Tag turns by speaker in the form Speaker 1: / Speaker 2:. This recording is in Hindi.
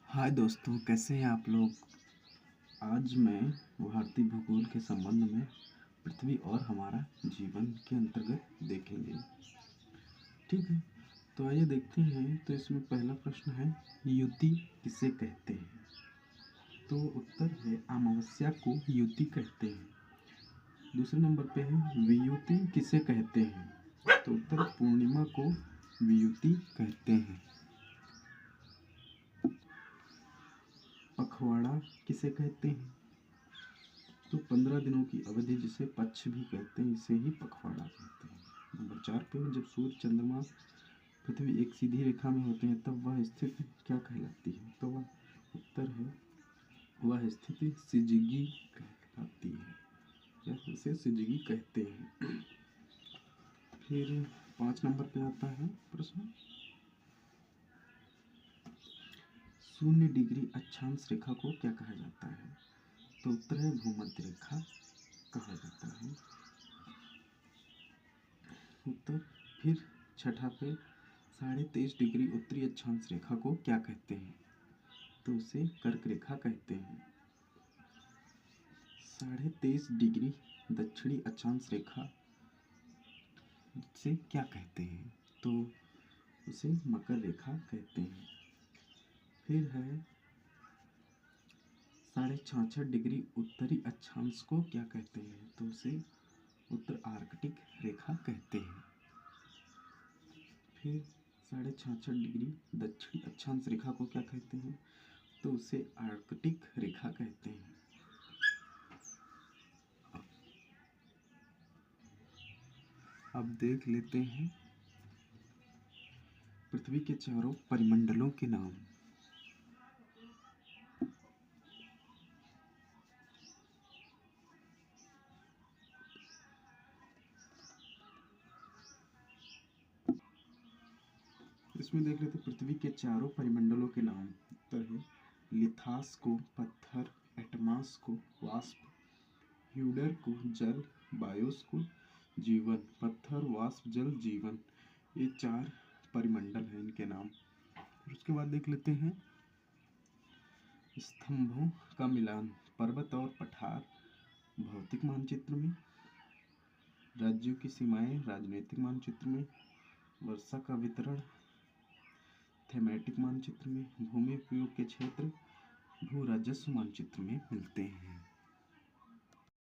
Speaker 1: हाय दोस्तों, कैसे हैं आप लोग। आज मैं भारतीय भूगोल के संबंध में पृथ्वी और हमारा जीवन के अंतर्गत देखेंगे। ठीक है, तो आइए देखते हैं। तो इसमें पहला प्रश्न है, युति किसे कहते हैं। तो उत्तर है, अमावस्या को युति कहते हैं। दूसरे नंबर पे है, वियुति किसे कहते हैं। तो उत्तर, पूर्णिमा को वियुति कहते हैं। पखवाड़ा किसे कहते हैं। तो 15 दिनों की अवधि जिसे पक्ष भी कहते हैं, इसे ही पखवाड़ा कहते हैं। नंबर 4 पे, जब सूर्य, चंद्रमा, पृथ्वी एक सीधी रेखा में होते हैं तब वह स्थिति क्या कहलाती है। तो वह उत्तर है, वह स्थिति सिजगी कहलाती है, या उसे सिजगी कहते हैं। फिर 5 नंबर पे आता है प्रश्न, 0 डिग्री अक्षांश रेखा को क्या कहा जाता है। तो उत्तर है, भूमध्य रेखा कहा जाता है उत्तर। फिर छठा पे, 23.5 डिग्री उत्तरी अक्षांश रेखा को क्या कहते हैं। तो उसे कर्क रेखा कहते हैं। 23.5 डिग्री दक्षिणी अक्षांश रेखा से क्या कहते हैं। तो उसे मकर रेखा कहते हैं। फिर है 66.5 डिग्री उत्तरी अक्षांश को क्या कहते हैं। तो उसे उत्तर आर्कटिक रेखा कहते हैं। फिर 66.5 डिग्री दक्षिणी अक्षांश रेखा को क्या कहते हैं। तो उसे आर्कटिक रेखा कहते हैं। अब देख लेते हैं पृथ्वी के चारों परिमंडलों के नाम। इसमें देख लेते पृथ्वी के चारों परिमंडलों के नाम। उत्तर है, लिथास को पत्थर, एटमास को वाष्प, ह्यूडर को जल, बायोस को जीवन। पत्थर, वाष्प, जल, जीवन, ये 4 परिमंडल हैं इनके नाम। उसके बाद देख लेते हैं स्तंभों का मिलान। पर्वत और पठार भौतिक मानचित्र में, राज्यों की सीमाएं राजनीतिक मानचित्र में, वर्षा का वितरण थेमेटिक मानचित्र में, भूमि उपयोग के क्षेत्र भू राजस्व मानचित्र में मिलते हैं।